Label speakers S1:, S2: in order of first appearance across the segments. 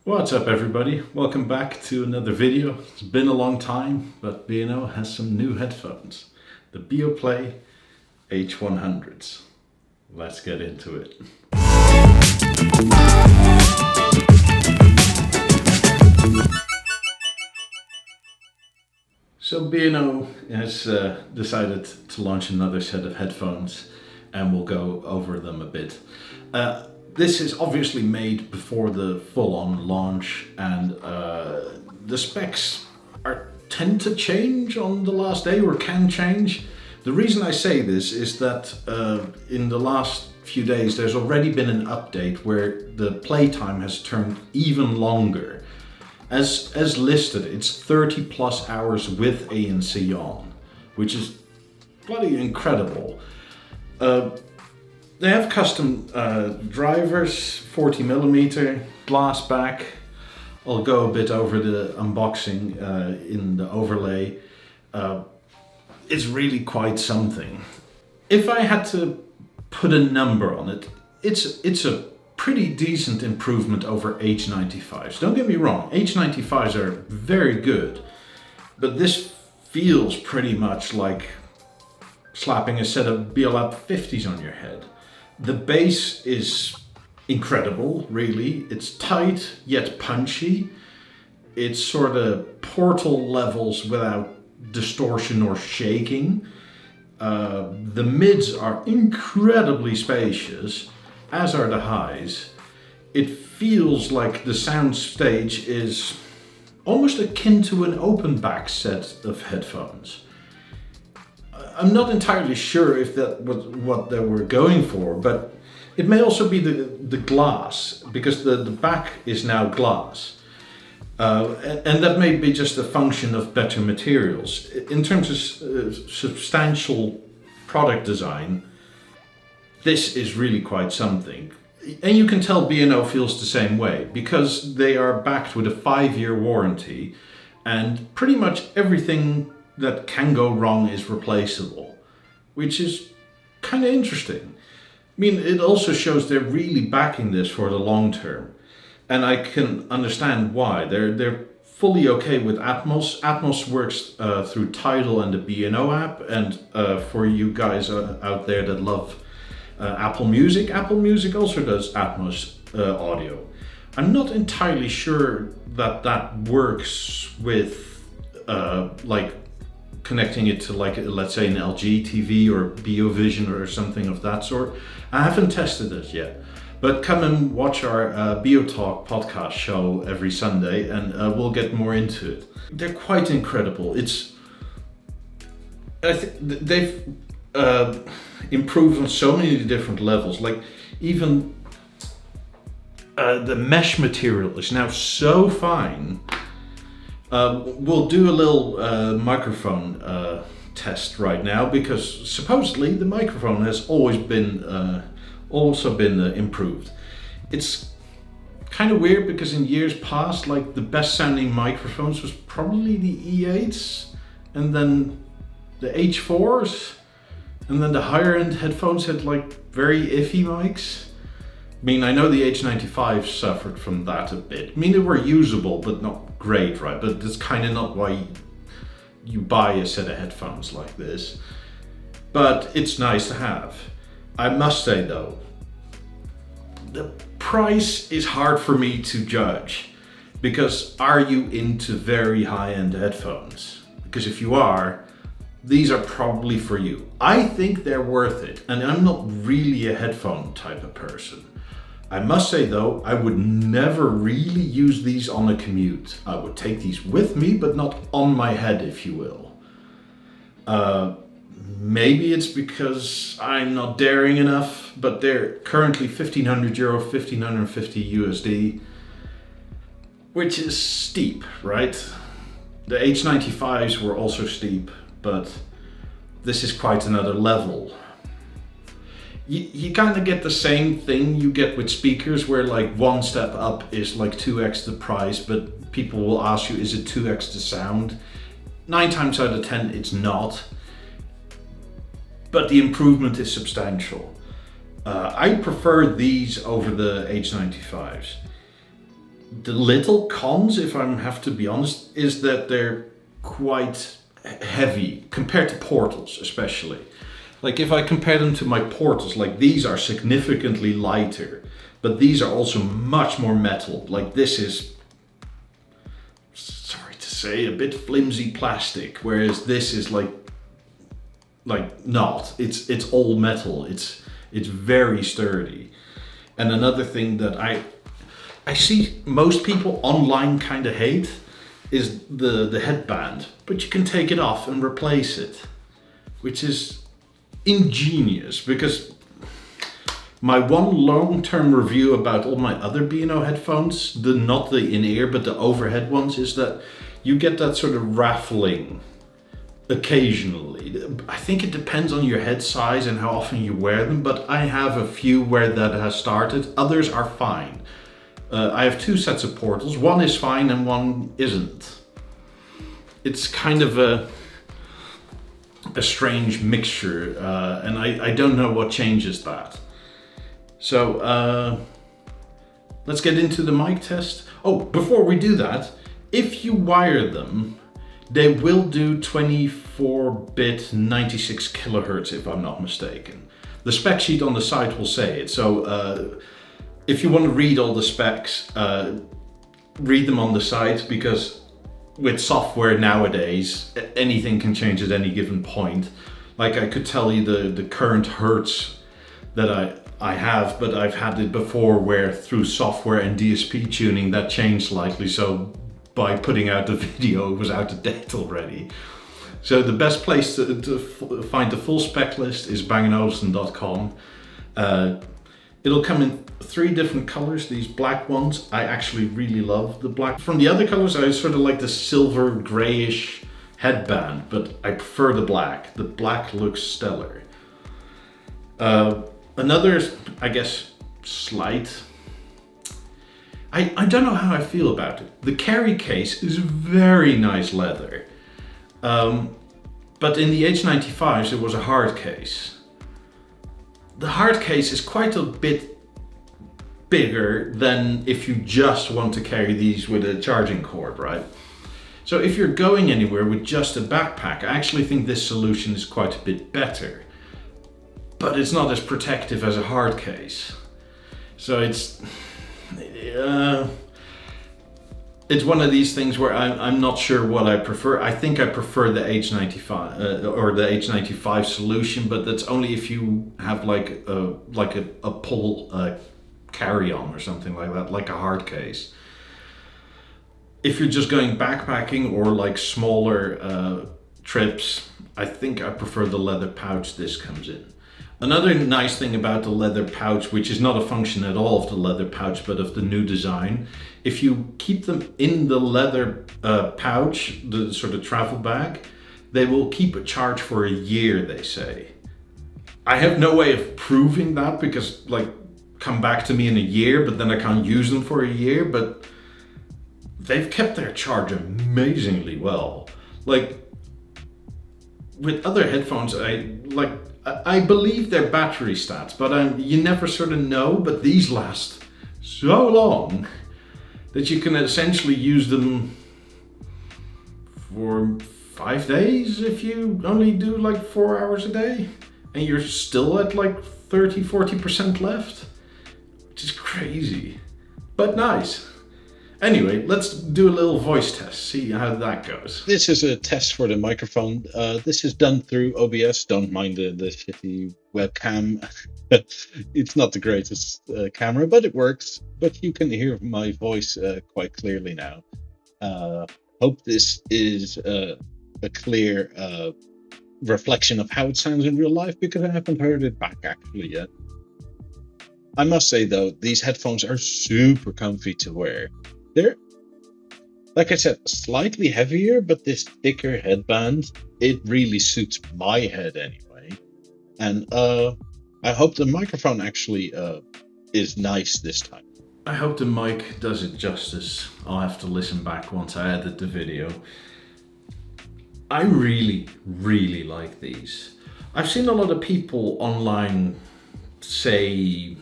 S1: What's up everybody? Welcome back to another video. It's been a long time, but B&O has some new headphones. The Beoplay H100s. Let's get into it. So B&O has decided to launch another set of headphones, and we'll go over them a bit. This is obviously made before the full-on launch, and the specs tend to change on the last day, or can change. The reason I say this is that in the last few days there's already been an update where the playtime has turned even longer. As listed, it's 30 plus hours with ANC on, which is bloody incredible. They have custom drivers, 40mm, glass back. I'll go a bit over the unboxing in the overlay. It's really quite something. If I had to put a number on it, it's a pretty decent improvement over H95s. Don't get me wrong, H95s are very good, but this feels pretty much like slapping a set of Beoplay 50s on your head. The bass is incredible, really. It's tight yet punchy. It's sort of Portal levels without distortion or shaking. The mids are incredibly spacious, as are the highs. It feels like the sound stage is almost akin to an open back set of headphones. I'm not entirely sure if that was what they were going for, but it may also be the glass, because the back is now glass. And that may be just a function of better materials. In terms of substantial product design, this is really quite something. And you can tell B&O feels the same way, because they are backed with a 5-year warranty, and pretty much everything that can go wrong is replaceable, which is kind of interesting. I mean, it also shows they're really backing this for the long term, and I can understand why. They're fully okay with Atmos. Atmos works through Tidal and the B&O app, and for you guys out there that love Apple Music also does Atmos audio. I'm not entirely sure that works with like connecting it to, like, let's say an LG TV or BeoVision or something of that sort. I haven't tested it yet, but come and watch our Bio Talk podcast show every Sunday, and we'll get more into it. They're quite incredible. I think they've improved on so many different levels. Like, even the mesh material is now so fine. We'll do a little microphone test right now, because supposedly the microphone has always been improved. It's kind of weird, because in years past, like, the best sounding microphones was probably the E8s, and then the H4s, and then the higher end headphones had like very iffy mics. I mean, I know the H95 suffered from that a bit. I mean, they were usable, but not great, right? But that's kind of not why you buy a set of headphones like this. But it's nice to have. I must say though, the price is hard for me to judge, because are you into very high-end headphones? Because if you are, these are probably for you. I think they're worth it, and I'm not really a headphone type of person. I must say though, I would never really use these on a commute. I would take these with me, but not on my head, if you will. Maybe it's because I'm not daring enough, but they're currently €1,500, 1,550 USD, which is steep, right? The H95s were also steep, but this is quite another level. You kind of get the same thing you get with speakers, where like one step up is like 2x the price, but people will ask you, is it 2x the sound? 9 times out of 10 it's not, but the improvement is substantial. I prefer these over the H95s. The little cons, if I have to be honest, is that they're quite heavy compared to portals, especially. Like if I compare them to my portals, like these are significantly lighter, but these are also much more metal. Like this is, sorry to say, a bit flimsy plastic, whereas this is like not. It's all metal. It's very sturdy. And another thing that I see most people online kind of hate is the headband, but you can take it off and replace it, which is ingenious, because my one long-term review about all my other B&O headphones, not the in-ear but the overhead ones, is that you get that sort of raffling occasionally. I think it depends on your head size and how often you wear them, but I have a few where that has started. Others are fine. I have two sets of portals. One is fine and one isn't. It's kind of a strange mixture, and I don't know what changes that. So let's get into the mic test. Oh, before we do that, if you wire them, they will do 24-bit 96 kilohertz, if I'm not mistaken. The spec sheet on the site will say it. So if you want to read all the specs, read them on the site, because with software nowadays, anything can change at any given point. Like I could tell you the current hertz that I have, but I've had it before where through software and DSP tuning that changed slightly. So by putting out the video, it was out of date already. So the best place to find the full spec list is bangolufsen.com. It'll come in 3 different colors, these black ones. I actually really love the black. From the other colors, I sort of like the silver grayish headband, but I prefer the black. The black looks stellar. Another, I guess, slight, I don't know how I feel about it. The carry case is very nice leather, but in the H95s it was a hard case. The hard case is quite a bit bigger than if you just want to carry these with a charging cord, right? So if you're going anywhere with just a backpack, I actually think this solution is quite a bit better, but it's not as protective as a hard case. So it's one of these things where I'm not sure what I prefer. I think I prefer the H95 or the H95 solution, but that's only if you have like a pull carry-on or something like that, like a hard case. If you're just going backpacking or like smaller trips, I think I prefer the leather pouch this comes in. Another nice thing about the leather pouch, which is not a function at all of the leather pouch, but of the new design, if you keep them in the leather pouch, the sort of travel bag, they will keep a charge for a year, they say. I have no way of proving that, because like, come back to me in a year, but then I can't use them for a year, but they've kept their charge amazingly well. Like, with other headphones, I believe their battery stats, but you never sort of know, but these last so long that you can essentially use them for 5 days if you only do like 4 hours a day, and you're still at like 30-40% left, which is crazy, but nice. Anyway, let's do a little voice test, see how that goes.
S2: This is a test for the microphone. This is done through OBS. Don't mind the shitty webcam. It's not the greatest camera, but it works. But you can hear my voice quite clearly now. Hope this is a clear reflection of how it sounds in real life, because I haven't heard it back actually yet. I must say though, these headphones are super comfy to wear. They're, like I said, slightly heavier, but this thicker headband, it really suits my head anyway. And I hope the microphone actually is nice this time.
S1: I hope the mic does it justice. I'll have to listen back once I edit the video. I really, really like these. I've seen a lot of people online say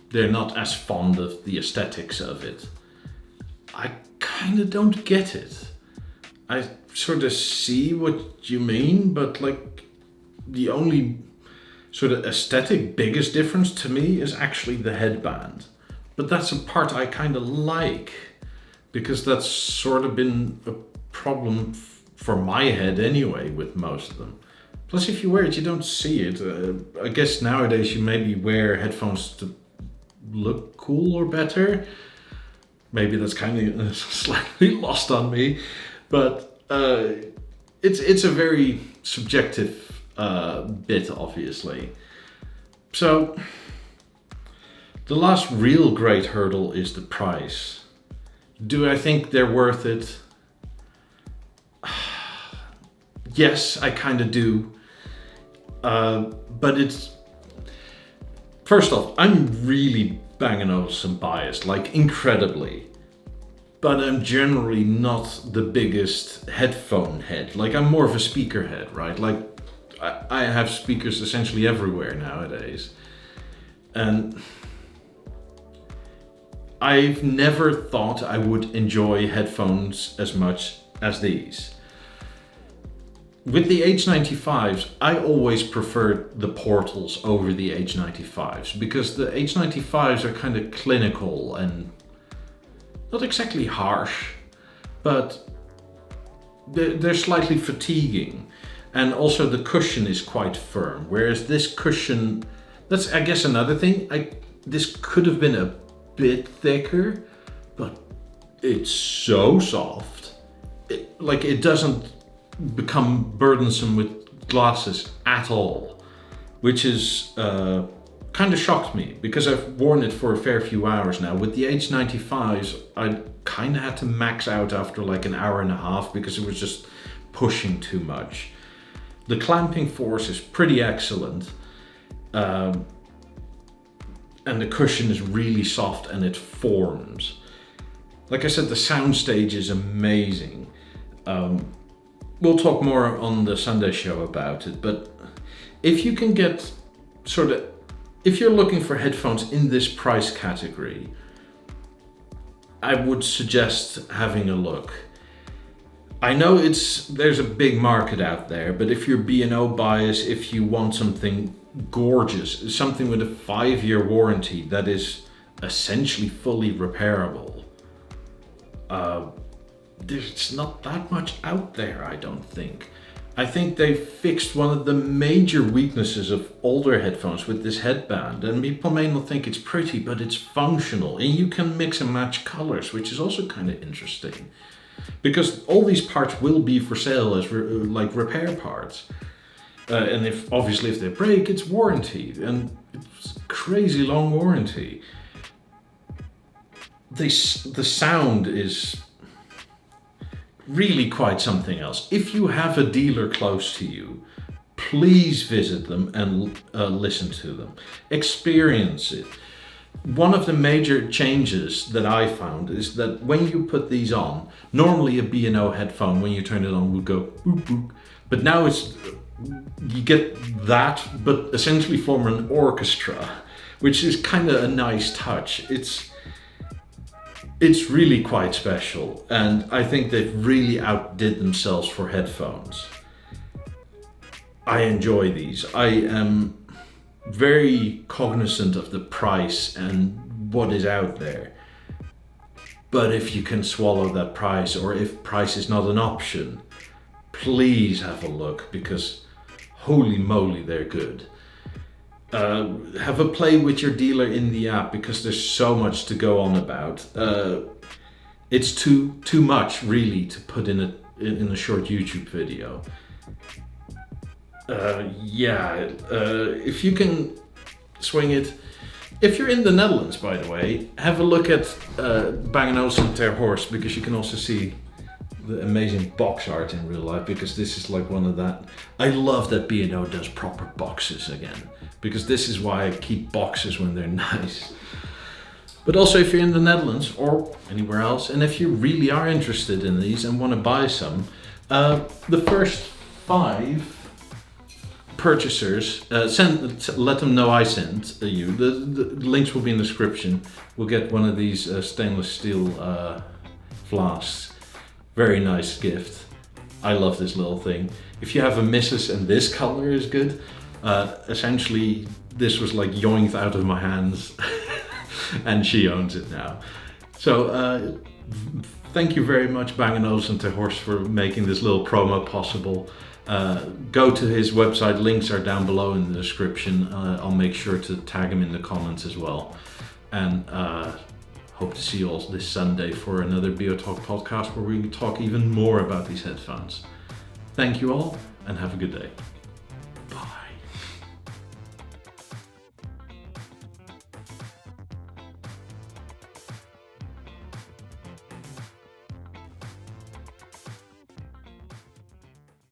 S1: they're not as fond of the aesthetics of it. I kind of don't get it. I sort of see what you mean, but like the only sort of aesthetic biggest difference to me is actually the headband. But that's a part I kind of like, because that's sort of been a problem for my head anyway with most of them. Plus, if you wear it, you don't see it. I guess nowadays you maybe wear headphones to look cool or better. Maybe that's kind of slightly lost on me, but it's a very subjective bit, obviously. So the last real great hurdle is the price. Do I think they're worth it? Yes, I kind of do. But it's... First off, I'm really Bang & Olufsen biased, like incredibly. But I'm generally not the biggest headphone head. Like, I'm more of a speaker head, right? Like, I have speakers essentially everywhere nowadays. And I've never thought I would enjoy headphones as much as these. With the H95s, I always preferred the Portals over the H95s because the H95s are kind of clinical and not exactly harsh, but they're slightly fatiguing. And also the cushion is quite firm, whereas this cushion, that's I guess another thing, this could have been a bit thicker, but it's so soft. It doesn't become burdensome with glasses at all, which is kind of shocked me because I've worn it for a fair few hours now. With the H95s, I kind of had to max out after like an hour and a half because it was just pushing too much. The clamping force is pretty excellent, and the cushion is really soft and it forms. Like I said, the soundstage is amazing. We'll talk more on the Sunday show about it, but if you can get if you're looking for headphones in this price category, I would suggest having a look. I know there's a big market out there, but if you're B&O bias, if you want something gorgeous, something with a 5-year warranty that is essentially fully repairable, there's not that much out there, I don't think. I think they fixed one of the major weaknesses of older headphones with this headband, and people may not think it's pretty, but it's functional, and you can mix and match colors, which is also kind of interesting. Because all these parts will be for sale as like repair parts. And if they break, it's warranted, and it's crazy long warranty. The sound is really quite something else. If you have a dealer close to you, please visit them and listen to them. Experience it. One of the major changes that I found is that when you put these on, normally a B&O headphone, when you turn it on, would go boop boop. But now you get that, but essentially form an orchestra, which is kind of a nice touch. It's really quite special, and I think they've really outdid themselves for headphones. I enjoy these. I am very cognizant of the price and what is out there. But if you can swallow that price, or if price is not an option, please have a look, because holy moly, they're good. Have a play with your dealer in the app, because there's so much to go on about. It's too much really to put in a short YouTube video. If you can swing it. If you're in the Netherlands, by the way, have a look at Bang Olufsen Ter Horst, because you can also see the amazing box art in real life, because this is like one of that. I love that B&O does proper boxes again, because this is why I keep boxes when they're nice. But also, if you're in the Netherlands or anywhere else, and if you really are interested in these and want to buy some, the first 5 purchasers, let them know I sent you. The links will be in the description. We'll get one of these stainless steel flasks. Very nice gift. I love this little thing. If you have a missus and this color is good, essentially this was like yoinked out of my hands and she owns it now. So thank you very much, Bang Olufsen Ter Horst, for making this little promo possible. Go to his website, links are down below in the description. I'll make sure to tag him in the comments as well. And hope to see you all this Sunday for another B&O Talk podcast where we can talk even more about these headphones. Thank you all and have a good day.